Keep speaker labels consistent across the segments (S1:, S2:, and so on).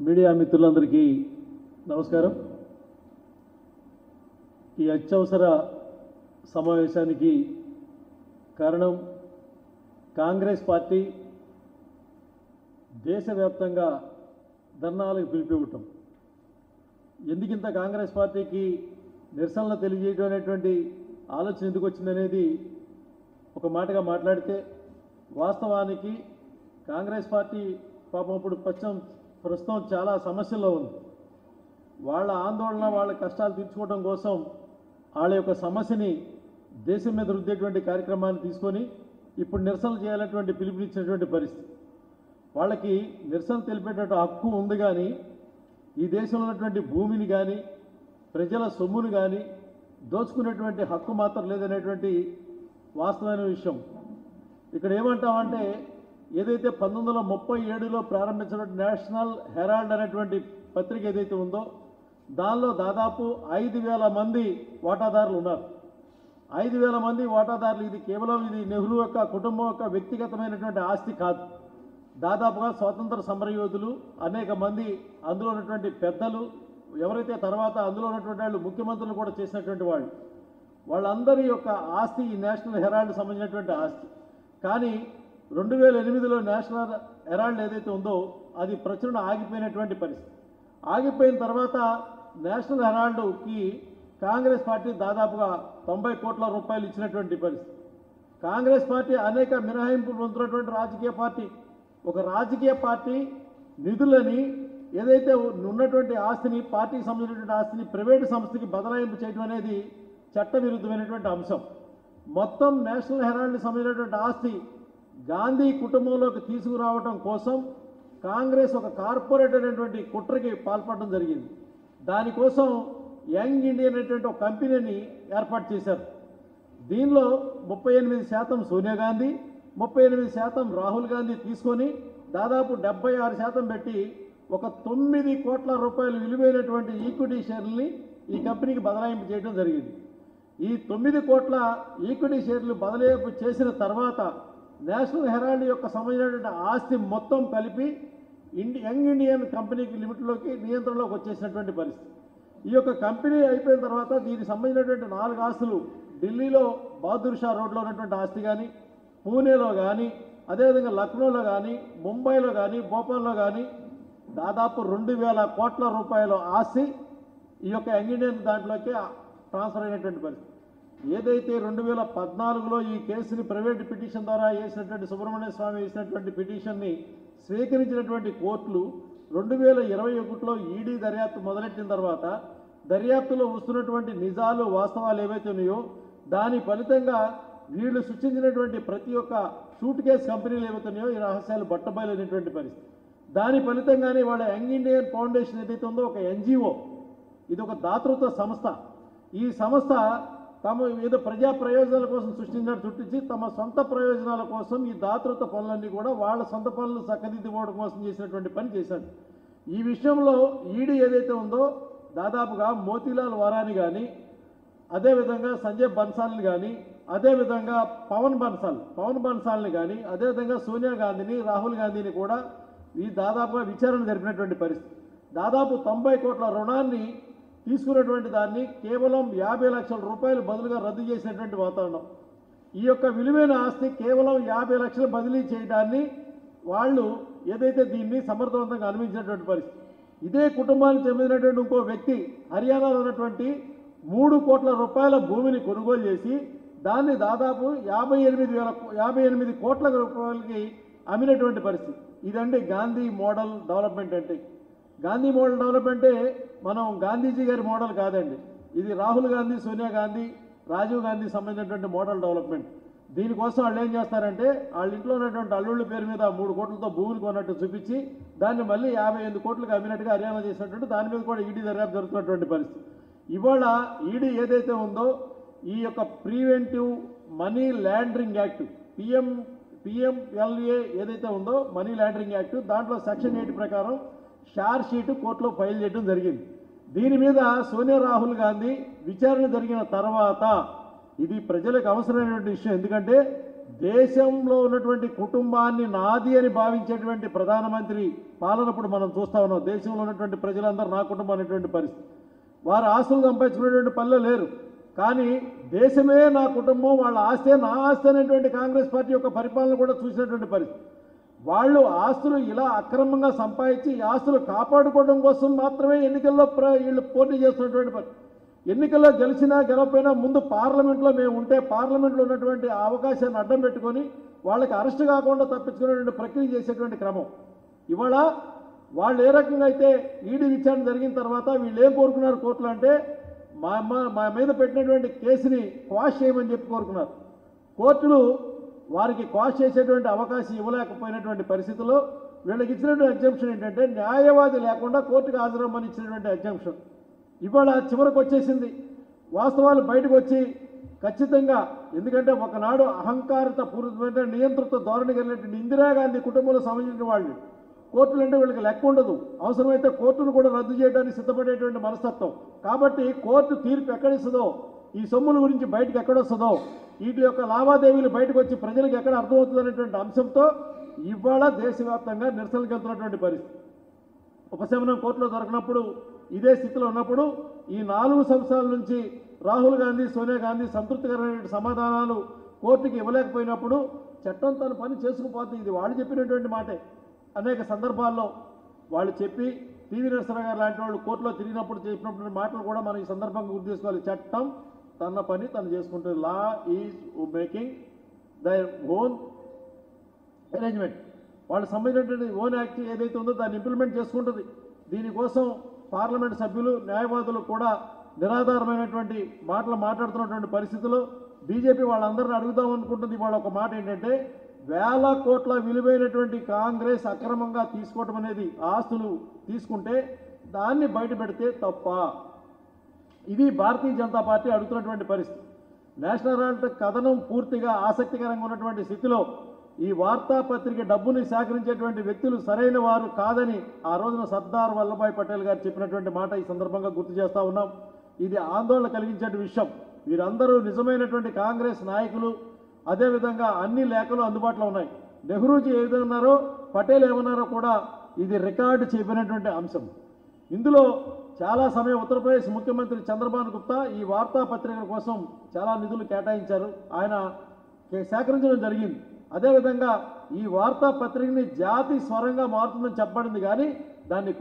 S1: Media మిత్రులందరికీ నమస్కారం. ఈ అత్యవసర సమావేశానికి కారణం కాంగ్రెస్ పార్టీ దేశవ్యాప్తంగా ధర్నాలకు పిలిపివ్వటం. ఎందుకింత కాంగ్రెస్ పార్టీకి నిరసనలు తెలియజేయడం అనేటువంటి ఆలోచన ఎందుకు వచ్చిందనేది ఒక మాటగా మాట్లాడితే, వాస్తవానికి కాంగ్రెస్ పార్టీ పాపం ఇప్పుడు ప్రస్తుతం చాలా సమస్యల్లో ఉంది. వాళ్ళ ఆందోళన, వాళ్ళ కష్టాలు తీర్చుకోవడం కోసం వాళ్ళ యొక్క సమస్యని దేశం మీద రుద్దేటువంటి కార్యక్రమాన్ని తీసుకొని ఇప్పుడు నిరసనలు చేయాలనేటువంటి పిలుపునిచ్చినటువంటి పరిస్థితి. వాళ్ళకి నిరసన తెలిపేటువంటి హక్కు ఉంది, కానీ ఈ దేశంలో ఉన్నటువంటి భూమిని కానీ ప్రజల సొమ్మును కానీ దోచుకునేటువంటి హక్కు మాత్రం లేదనేటువంటి వాస్తవమైన విషయం. ఇక్కడ ఏమంటామంటే, ఏదైతే 1937లో ప్రారంభించినటువంటి నేషనల్ హెరాల్డ్ అనేటువంటి పత్రిక ఏదైతే ఉందో, దానిలో దాదాపు 5,000 మంది వాటాదారులు ఉన్నారు. 5,000 మంది వాటాదారులు. ఇది కేవలం నెహ్రూ యొక్క కుటుంబం యొక్క వ్యక్తిగతమైనటువంటి ఆస్తి కాదు. దాదాపుగా స్వాతంత్ర సమరయోధులు అనేక మంది, అందులో ఉన్నటువంటి పెద్దలు, ఎవరైతే తర్వాత అందులో ఉన్నటువంటి వాళ్ళు ముఖ్యమంత్రులు కూడా చేసినటువంటి వాళ్ళందరి యొక్క ఆస్తి ఈ నేషనల్ హెరాల్డ్ సంబంధించినటువంటి ఆస్తి. కానీ 2008లో నేషనల్ హెరాల్డ్ ఏదైతే ఉందో అది ప్రచురణ ఆగిపోయినటువంటి పరిస్థితి. ఆగిపోయిన తర్వాత నేషనల్ హెరాల్డ్కి కాంగ్రెస్ పార్టీ దాదాపుగా 90 కోట్ల రూపాయలు ఇచ్చినటువంటి పరిస్థితి. కాంగ్రెస్ పార్టీ అనేక మినహాయింపులు పొందుతున్నటువంటి రాజకీయ పార్టీ. ఒక రాజకీయ పార్టీ నిధులని, ఏదైతే ఉన్నటువంటి ఆస్తిని, పార్టీకి సంబంధించినటువంటి ఆస్తిని ప్రైవేటు సంస్థకి బదలాయింపు చేయడం అనేది చట్టవిరుద్ధమైనటువంటి అంశం. మొత్తం నేషనల్ హెరాల్డ్కి సంబంధించినటువంటి ఆస్తి గాంధీ కుటుంబంలోకి తీసుకురావడం కోసం కాంగ్రెస్ ఒక కార్పొరేట్ అనేటువంటి కుట్రకి పాల్పడడం జరిగింది. దానికోసం యంగ్ ఇండియన్ అనేటువంటి ఒక కంపెనీని ఏర్పాటు చేశారు. దీనిలో 38% సోనియా గాంధీ, 38% రాహుల్ గాంధీ తీసుకొని దాదాపు 76% పెట్టి ఒక 9 కోట్ల రూపాయలు విలువైనటువంటి ఈక్విటీ షేర్లని ఈ కంపెనీకి బదలాయింపు చేయడం జరిగింది. ఈ 9 కోట్ల ఈక్విటీ షేర్లు బదలాయింపు చేసిన తర్వాత నేషనల్ హెరాల్డ్ యొక్క సంబంధించినటువంటి ఆస్తి మొత్తం కలిపి యంగ్ ఇండియన్ కంపెనీకి లిమిట్లోకి, నియంత్రణలోకి వచ్చేసినటువంటి పరిస్థితి. ఈ యొక్క కంపెనీ అయిపోయిన తర్వాత దీనికి సంబంధించినటువంటి 4 ఆస్తులు ఢిల్లీలో బహదూర్ షా రోడ్లో ఉన్నటువంటి ఆస్తి కానీ, పూణేలో కానీ, అదేవిధంగా లక్నోలో కానీ, ముంబైలో కానీ, భోపాల్లో కానీ దాదాపు 2,000 కోట్ల రూపాయల ఆస్తి ఈ యొక్క యంగ్ ఇండియన్ దాంట్లోకి ట్రాన్స్ఫర్ అయినటువంటి పరిస్థితి. ఏదైతే 2014లో ఈ కేసుని ప్రైవేట్ పిటిషన్ ద్వారా వేసినటువంటి సుబ్రహ్మణ్య స్వామి వేసినటువంటి పిటిషన్ని స్వీకరించినటువంటి కోర్టులు 2021లో ఈడీ దర్యాప్తు మొదలెట్టిన తర్వాత దర్యాప్తులో వస్తున్నటువంటి నిజాలు, వాస్తవాలు ఏవైతే ఉన్నాయో దాని ఫలితంగా వీళ్ళు సృష్టించినటువంటి ప్రతి ఒక్క సూట్ కేసు కంపెనీలు ఏవైతే ఉన్నాయో ఈ రహస్యాలు బట్టబయలైనటువంటి పరిస్థితి. దాని ఫలితంగానే వాళ్ళ యంగ్ ఇండియన్ ఫౌండేషన్ ఏదైతే ఉందో ఒక ఎన్జిఓ, ఇది ఒక దాతృత్వ సంస్థ. ఈ సంస్థ తమ ఏదో ప్రజా ప్రయోజనాల కోసం సృష్టించి తమ సొంత ప్రయోజనాల కోసం ఈ దాతృత్వ పనులన్నీ కూడా వాళ్ళ సొంత పనులు చక్కదిద్దుకోవడం కోసం చేసినటువంటి పని చేశాడు. ఈ విషయంలో ఈడీ ఏదైతే ఉందో దాదాపుగా మోతీలాల్ వారాని కానీ, అదేవిధంగా సంజయ్ బన్సాల్ని కానీ, అదేవిధంగా పవన్ బన్సాల్ని కానీ, అదేవిధంగా సోనియా గాంధీని, రాహుల్ గాంధీని కూడా ఈ దాదాపుగా విచారణ జరిపినటువంటి పరిస్థితి. దాదాపు 90 కోట్ల రుణాన్ని తీసుకున్నటువంటి దాన్ని కేవలం 50 లక్షల రూపాయలు బదులుగా రద్దు చేసినటువంటి వాతావరణం. ఈ యొక్క విలువైన ఆస్తి కేవలం 50 లక్షలు బదిలీ చేయడాన్ని వాళ్ళు ఏదైతే దీన్ని సమర్థవంతంగా అనుమతించినటువంటి పరిస్థితి. ఇదే కుటుంబానికి చెందినటువంటి ఇంకో వ్యక్తి హర్యానాలో ఉన్నటువంటి 3 కోట్ల రూపాయల భూమిని కొనుగోలు చేసి దాన్ని దాదాపు 58 కోట్ల రూపాయలకి అమ్మినటువంటి పరిస్థితి. ఇదండి గాంధీ మోడల్ డెవలప్మెంట్ అంటే. గాంధీ మోడల్ డెవలప్మెంటే మనం గాంధీజీ గారి మోడల్ కాదండి. ఇది రాహుల్ గాంధీ, సోనియా గాంధీ, రాజీవ్ గాంధీ సంబంధించినటువంటి మోడల్ డెవలప్మెంట్. దీనికోసం వాళ్ళు ఏం చేస్తారంటే, వాళ్ళ ఇంట్లో ఉన్నటువంటి అల్లుళ్ళ పేరు మీద 3 కోట్లతో భూములు కొన్నట్టు చూపించి దాన్ని మళ్ళీ 58 కోట్లకు అమ్మినట్టుగా హర్యానా చేసినటువంటి దాని మీద కూడా ఈడీ దర్యాప్తు జరుగుతున్నటువంటి పరిస్థితి. ఇవాళ ఈడీ ఏదైతే ఉందో ఈ యొక్క preventive money laundering act, PMLA ఏదైతే ఉందో మనీ లాండరింగ్ యాక్ట్, దాంట్లో సెక్షన్ 8 ప్రకారం షార్ట్ షీటు కోర్టులో ఫైల్ చేయడం జరిగింది. దీని మీద సోనియా, రాహుల్ గాంధీ విచారణ జరిగిన తర్వాత ఇది ప్రజలకు అవసరమైనటువంటి విషయం. ఎందుకంటే దేశంలో ఉన్నటువంటి కుటుంబాన్ని నాది అని భావించేటువంటి ప్రధానమంత్రి పాలనప్పుడు మనం చూస్తా ఉన్నాం. దేశంలో ఉన్నటువంటి ప్రజలందరూ నా కుటుంబం అనేటువంటి పరిస్థితి. వారు ఆస్తులు సంపాదించుకునేటువంటి పనులు లేరు, కానీ దేశమే నా కుటుంబం, వాళ్ళ ఆస్తే నా ఆస్తి అనేటువంటి కాంగ్రెస్ పార్టీ యొక్క పరిపాలన కూడా చూసినటువంటి పరిస్థితి. వాళ్ళు ఆస్తులు ఇలా అక్రమంగా సంపాదించి ఈ ఆస్తులు కాపాడుకోవడం కోసం మాత్రమే ఎన్నికల్లో వీళ్ళు పోటీ చేస్తున్నటువంటి పని. ఎన్నికల్లో గెలిచినా గెలవకపోయినా ముందు పార్లమెంట్లో మేము ఉంటే పార్లమెంట్లో ఉన్నటువంటి అవకాశాన్ని అడ్డం పెట్టుకొని వాళ్ళకి అరెస్ట్ కాకుండా తప్పించుకునేటువంటి ప్రక్రియ చేసేటువంటి క్రమం. ఇవాళ వాళ్ళు ఏ రకంగా అయితే ఈడీ విచారణ జరిగిన తర్వాత వీళ్ళు ఏం కోరుకున్నారు కోర్టులో అంటే మా మీద పెట్టినటువంటి కేసుని క్వాష్ చేయమని చెప్పి కోరుకున్నారు. కోర్టులు వారికి క్వాష్ చేసేటువంటి అవకాశం ఇవ్వలేకపోయినటువంటి పరిస్థితుల్లో వీళ్ళకి ఇచ్చినటువంటి ఎగ్జంప్షన్ ఏంటంటే న్యాయవాది లేకుండా కోర్టుకు హాజరమ్మని ఇచ్చినటువంటి ఎగ్జంప్షన్ ఇవాళ చివరికి వచ్చేసింది. వాస్తవాలు బయటకు వచ్చి ఖచ్చితంగా, ఎందుకంటే ఒకనాడు అహంకారత పూర్వమైన నియంత్రిత ధోరణి కలిగినటువంటి ఇందిరాగాంధీ కుటుంబంలో సంబంధించిన వాళ్ళు కోర్టులు అంటే వీళ్ళకి లెక్క ఉండదు, అవసరమైతే కోర్టును కూడా రద్దు చేయడానికి సిద్ధపడేటువంటి మనస్తత్వం. కాబట్టి కోర్టు తీర్పు ఎక్కడిస్తుందో, ఈ సొమ్ముల గురించి బయటకు ఎక్కడొస్తుందో, వీటి యొక్క లావాదేవీలు బయటకు వచ్చి ప్రజలకు ఎక్కడ అర్థమవుతుంది అనేటువంటి అంశంతో ఇవాళ దేశవ్యాప్తంగా నిరసనలకు వెళ్తున్నటువంటి పరిస్థితి. ఉపశమనం కోర్టులో దొరకనప్పుడు ఇదే స్థితిలో ఉన్నప్పుడు ఈ 4 సంవత్సరాల నుంచి రాహుల్ గాంధీ, సోనియా గాంధీ సంతృప్తికరమైన సమాధానాలు కోర్టుకి ఇవ్వలేకపోయినప్పుడు చట్టం తన పని చేసుకుపోతుంది. ఇది వాళ్ళు చెప్పినటువంటి మాటే. అనేక సందర్భాల్లో వాళ్ళు చెప్పి పివి నరసింహ గారు లాంటి వాళ్ళు కోర్టులో తిరిగినప్పుడు చెప్పినటువంటి మాటలు కూడా మనం ఈ సందర్భంగా గుర్తు చేసుకోవాలి. చట్టం తన పని తను చేసుకుంటుంది. Law is making their own arrangement. వాళ్ళు సంబంధించినటువంటి ఓన్ యాక్ట్ ఏదైతే ఉందో దాన్ని ఇంప్లిమెంట్ చేసుకుంటుంది. దీనికోసం పార్లమెంట్ సభ్యులు, న్యాయవాదులు కూడా నిరాధారమైనటువంటి మాటలు మాట్లాడుతున్నటువంటి పరిస్థితుల్లో బీజేపీ వాళ్ళందరినీ అడుగుదాం అనుకుంటుంది. వాళ్ళ ఒక మాట ఏంటంటే, వేల కోట్ల విలువైనటువంటి కాంగ్రెస్ అక్రమంగా తీసుకోవడం అనేది, ఆస్తులు తీసుకుంటే దాన్ని బయట పెడితే తప్ప? ఇది భారతీయ జనతా పార్టీ అడుగుతున్నటువంటి పరిస్థితి. నేషనల్ హెరాల్డ్ కథనం పూర్తిగా ఆసక్తికరంగా ఉన్నటువంటి స్థితిలో ఈ వార్తాపత్రిక డబ్బుని సేకరించేటువంటి వ్యక్తులు సరైన వారు కాదని ఆ రోజున సర్దార్ వల్లభాయ్ పటేల్ గారు చెప్పినటువంటి మాట ఈ సందర్భంగా గుర్తు చేస్తూ ఉన్నాం. ఇది ఆందోళన కలిగించే విషయం. వీరందరూ నిజమైనటువంటి కాంగ్రెస్ నాయకులు. అదేవిధంగా అన్ని లేఖలు అందుబాటులో ఉన్నాయి. నెహ్రూజీ ఏ విధంగా ఉన్నారో, పటేల్ ఏమన్నారో కూడా ఇది రికార్డు చేయబడినటువంటి అంశం. ఇందులో చాలా సమయం ఉత్తరప్రదేశ్ ముఖ్యమంత్రి చంద్రబాబు గుప్తా ఈ వార్తాపత్రికల కోసం చాలా నిధులు కేటాయించారు, ఆయన సేకరించడం జరిగింది. అదేవిధంగా ఈ వార్తాపత్రికని జాతి స్వరంగా మారుతుందని చెప్పబడింది, కానీ దాన్ని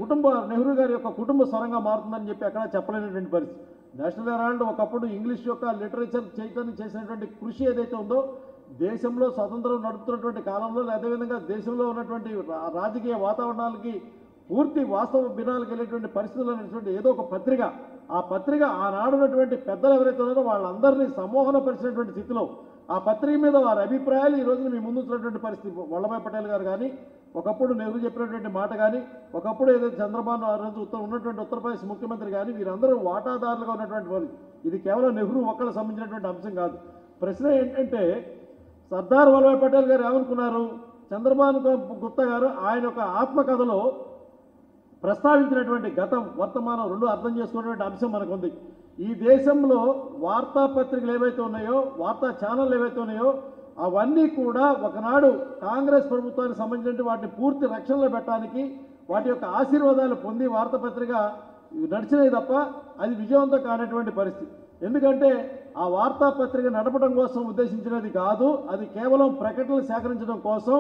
S1: నెహ్రూ గారి యొక్క కుటుంబ స్వరంగా మారుతుందని చెప్పి ఎక్కడా చెప్పలేనటువంటి పరిస్థితి. నేషనల్ హెరాల్డ్ ఒకప్పుడు ఇంగ్లీష్ యొక్క లిటరేచర్ చేయటానికి చేసినటువంటి కృషి ఏదైతే ఉందో, దేశంలో స్వతంత్రం నడుపుతున్నటువంటి కాలంలో, అదేవిధంగా దేశంలో ఉన్నటువంటి రాజకీయ వాతావరణాలకి పూర్తి వాస్తవ భిన్నాలకు వెళ్ళేటువంటి పరిస్థితుల్లో ఉన్నటువంటి ఏదో ఒక పత్రిక, ఆ పత్రిక ఆనాడున్నటువంటి పెద్దలు ఎవరైతే ఉన్నారో వాళ్ళందరినీ సమ్మోహనపరిచినటువంటి స్థితిలో ఆ పత్రిక మీద వారి అభిప్రాయాలు ఈ రోజున మీ ముందున్నటువంటి పరిస్థితి. వల్లభాయ్ పటేల్ గారు కానీ, ఒకప్పుడు నెహ్రూ చెప్పినటువంటి మాట కానీ, ఒకప్పుడు ఏదైతే చంద్రబాబు ఆ రోజు ఉన్నటువంటి ఉత్తరప్రదేశ్ ముఖ్యమంత్రి కానీ, వీరందరూ వాటాదారులుగా ఉన్నటువంటి వారు. ఇది కేవలం నెహ్రూ ఒక్కళ్ళకి సంబంధించినటువంటి అంశం కాదు. ప్రశ్న ఏంటంటే, సర్దార్ వల్లభాయ్ పటేల్ గారు ఏమనుకున్నారు, చంద్రబాబు గుప్తా గారు ఆయన యొక్క ఆత్మకథలో ప్రస్తావించినటువంటి గతం, వర్తమానం రెండు అర్థం చేసుకునేటువంటి అంశం మనకు ఉంది. ఈ దేశంలో వార్తాపత్రికలు ఏవైతే ఉన్నాయో, వార్తా ఛానళ్ళు ఏవైతే ఉన్నాయో, అవన్నీ కూడా ఒకనాడు కాంగ్రెస్ ప్రభుత్వానికి సంబంధించిన వాటిని పూర్తి రక్షణలో పెట్టడానికి, వాటి యొక్క ఆశీర్వాదాలు పొంది వార్తాపత్రిక నడిచినవి తప్ప అది విజయవంతం కానటువంటి పరిస్థితి. ఎందుకంటే ఆ వార్తాపత్రిక నడపడం కోసం ఉద్దేశించినది కాదు, అది కేవలం ప్రకటనలు సేకరించడం కోసం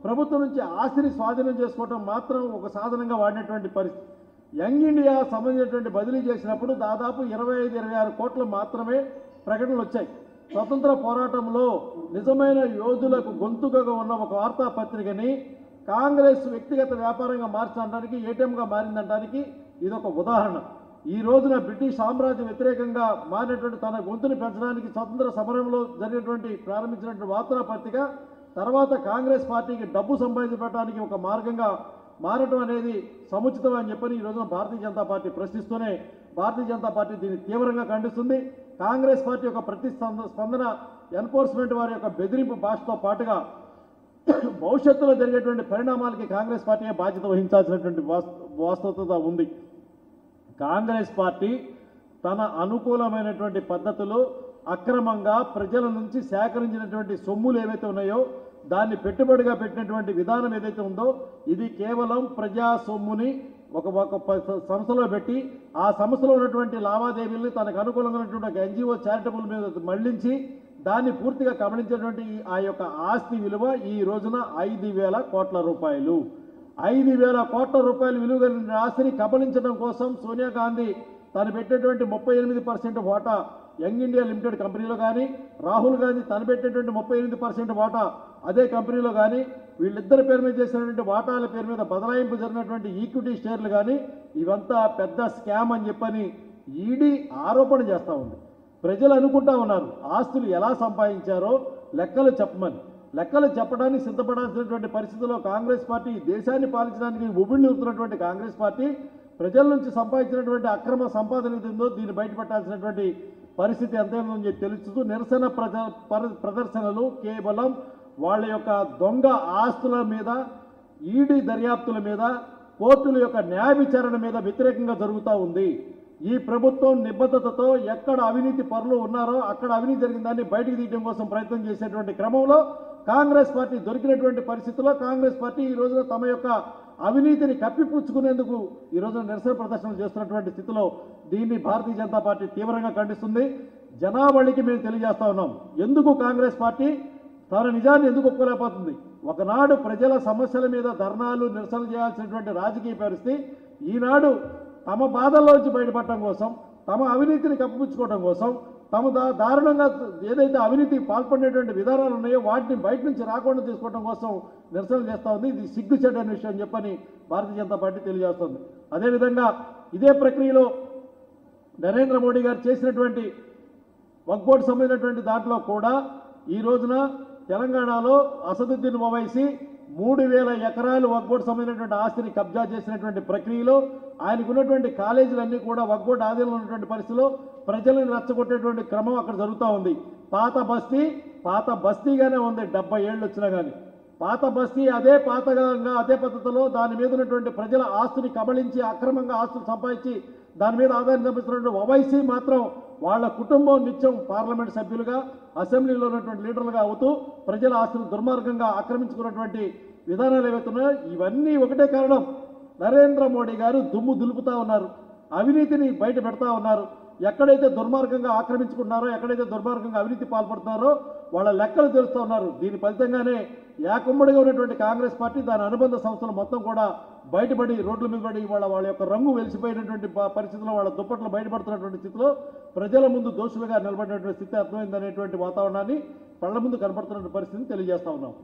S1: ప్రభుత్వం నుంచి ఆస్తిని స్వాధీనం చేసుకోవడం మాత్రం ఒక సాధనంగా వాడినటువంటి పరిస్థితి. యంగ్ ఇండియా సంబంధించినటువంటి బదిలీ చేసినప్పుడు దాదాపు 25-26 కోట్లు మాత్రమే ప్రకటనలు వచ్చాయి. స్వతంత్ర పోరాటంలో నిజమైన యోధులకు గొంతుగా ఉన్న ఒక వార్తాపత్రికని కాంగ్రెస్ వ్యక్తిగత వ్యాపారంగా మార్చడానికి, ఏటీఎంగా మారిందనడానికి ఇదొక ఉదాహరణ. ఈ రోజున బ్రిటిష్ సామ్రాజ్య వ్యతిరేకంగా మారినటువంటి తన గొంతుని పెంచడానికి స్వతంత్ర సమరంలో జరిగినటువంటి ప్రారంభించినటువంటి వార్తాపత్రిక తర్వాత కాంగ్రెస్ పార్టీకి డబ్బు సంపాదించడానికి ఒక మార్గంగా మారటం అనేది సముచితం అని చెప్పని ఈ రోజున భారతీయ జనతా పార్టీ ప్రశ్నిస్తూనే భారతీయ జనతా పార్టీ దీన్ని తీవ్రంగా ఖండిస్తుంది. కాంగ్రెస్ పార్టీ యొక్క ప్రతిస్పందన, ఎన్ఫోర్స్మెంట్ వారి యొక్క బెదిరింపు భాషతో పాటుగా భవిష్యత్తులో జరిగేటువంటి పరిణామాలకి కాంగ్రెస్ పార్టీ బాధ్యత వహించాల్సినటువంటి వాస్తవత ఉంది. కాంగ్రెస్ పార్టీ తన అనుకూలమైనటువంటి పద్ధతిలో అక్రమంగా ప్రజల నుంచి సేకరించినటువంటి సొమ్ములు ఏవైతే ఉన్నాయో దాన్ని పెట్టుబడిగా పెట్టినటువంటి విధానం ఏదైతే ఉందో ఇది కేవలం ప్రజా సొమ్ముని ఒక సంస్థలో పెట్టి ఆ సంస్థలో ఉన్నటువంటి లావాదేవీల్ని తనకు అనుకూలంగా ఉన్నటువంటి ఒక ఎన్జిఓ చారిటబుల్ మీద మళ్లించి దాన్ని పూర్తిగా గమనించినటువంటి ఆ యొక్క ఆస్తి విలువ ఈ రోజున 5,000 కోట్ల రూపాయలు. 5,000 కోట్ల రూపాయలు విలువ కలిగిన ఆస్తిని కబలించడం కోసం సోనియా గాంధీ తను పెట్టినటువంటి 38% వాటా యంగ్ ఇండియా లిమిటెడ్ కంపెనీలో కానీ, రాహుల్ గాంధీ తను పెట్టినటువంటి 38% వాటా అదే కంపెనీలో కానీ, వీళ్ళిద్దరి పేరు మీద చేసినటువంటి వాటాల పేరు మీద బదలాయింపు జరిగినటువంటి ఈక్విటీ షేర్లు కానీ ఇవంతా పెద్ద స్కామ్ అని చెప్పని ఈడీ ఆరోపణ చేస్తూ ఉంది. ప్రజలు అనుకుంటా ఉన్నారు ఆస్తులు ఎలా సంపాదించారో లెక్కలు చెప్పమని. లెక్కలు చెప్పడానికి సిద్ధపడాల్సినటువంటి పరిస్థితుల్లో కాంగ్రెస్ పార్టీ దేశాన్ని పాలించడానికి ఉబిళ్ళూరుతున్నటువంటి కాంగ్రెస్ పార్టీ ప్రజల నుంచి సంపాదించినటువంటి అక్రమ సంపాదన ఏదో దీన్ని బయటపెట్టాల్సినటువంటి పరిస్థితి ఎంతైందని చెప్పి తెలుస్తూ నిరసన ప్రదర్శనలు కేవలం వాళ్ళ యొక్క దొంగ ఆస్తుల మీద, ఈడీ దర్యాప్తుల మీద, కోర్టుల యొక్క న్యాయ విచారణ మీద వ్యతిరేకంగా జరుగుతూ ఉంది. ఈ ప్రభుత్వం నిబద్ధతతో ఎక్కడ అవినీతి పరులు ఉన్నారో అక్కడ అవినీతి జరిగిన దాన్ని బయటికి తీయడం కోసం ప్రయత్నం చేసేటువంటి క్రమంలో కాంగ్రెస్ పార్టీ దొరికినటువంటి పరిస్థితుల్లో కాంగ్రెస్ పార్టీ ఈ రోజున తమ యొక్క అవినీతిని కప్పిపుచ్చుకునేందుకు ఈ రోజున నిరసన ప్రదర్శనలు చేస్తున్నటువంటి స్థితిలో దీన్ని భారతీయ జనతా పార్టీ తీవ్రంగా ఖండిస్తుంది. జనావళికి మేము తెలియజేస్తా ఉన్నాం ఎందుకు కాంగ్రెస్ పార్టీ తన నిజాన్ని ఎందుకు ఒప్పుకోలేకపోతుంది. ఒకనాడు ప్రజల సమస్యల మీద ధర్నాలు నిరసనలు చేయాల్సినటువంటి రాజకీయ పరిస్థితి ఈనాడు తమ బాధల్లోంచి బయటపడటం కోసం, తమ అవినీతిని కప్పిపుచ్చుకోవడం కోసం, తమ దారుణంగా ఏదైతే అవినీతికి పాల్పడినటువంటి విధానాలు ఉన్నాయో వాటిని బయట నుంచి రాకుండా తీసుకోవడం కోసం నిరసనలు చేస్తూ ఉంది. ఇది సిగ్గుచేటని విషయం చెప్పని భారతీయ జనతా పార్టీ తెలియజేస్తుంది. అదేవిధంగా ఇదే ప్రక్రియలో నరేంద్ర మోడీ గారు చేసినటువంటి వక్ఫ్ బోర్డు సంబంధించినటువంటి దాంట్లో కూడా ఈ రోజున తెలంగాణలో అసదుద్దీన్ ఓవైసీ 3,000 ఎకరాలు వక్ఫ్ బోర్డు సంబంధించినటువంటి ఆస్తిని కబ్జా చేసినటువంటి ప్రక్రియలో ఆయనకు ఉన్నటువంటి కాలేజీలన్నీ కూడా వక్ఫ్ బోర్డు ఆధీనంలో ఉన్నటువంటి పరిస్థితిలో ప్రజలను రెచ్చగొట్టేటువంటి క్రమం అక్కడ జరుగుతూ ఉంది. పాత బస్తీగానే ఉంది 70 ఏళ్ళు వచ్చినా కానీ. పాత బస్తీ అదే పాతగా అదే పద్ధతిలో దాని మీద ఉన్నటువంటి ప్రజల ఆస్తిని కబళించి అక్రమంగా ఆస్తులు సంపాదించి దాని మీద ఆదాయం సంపాదిస్తున్నటువంటి ఓవైసీ మాత్రం వాళ్ళ కుటుంబం నిత్యం పార్లమెంట్ సభ్యులుగా, అసెంబ్లీలో ఉన్నటువంటి లీడర్లుగా అవుతూ ప్రజల ఆస్తులు దుర్మార్గంగా ఆక్రమించుకున్నటువంటి విధానాలు ఏవైతున్నాయో ఇవన్నీ ఒకటే కారణం. నరేంద్ర మోడీ గారు దుమ్ము దులుపుతా ఉన్నారు, అవినీతిని బయట పెడతా ఉన్నారు. ఎక్కడైతే దుర్మార్గంగా ఆక్రమించుకున్నారో, ఎక్కడైతే దుర్మార్గంగా అవినీతి పాల్పడుతున్నారో వాళ్ళ లెక్కలు తెలుస్తూ ఉన్నారు. దీని ఫలితంగానే ఏకమ్మడిగా ఉన్నటువంటి కాంగ్రెస్ పార్టీ దాని అనుబంధ సంస్థలు మొత్తం కూడా బయటపడి రోడ్ల మీద పడి వాళ్ళ యొక్క రంగు వెలిసిపోయినటువంటి పరిస్థితుల్లో వాళ్ళ దుప్పట్లు బయటపడుతున్నటువంటి స్థితిలో ప్రజల ముందు దోషులుగా నిలబడినటువంటి స్థితి అర్థమైందనేటువంటి వాతావరణాన్ని కళ్ళ ముందు కనపడుతున్న పరిస్థితిని తెలియజేస్తా ఉన్నాం.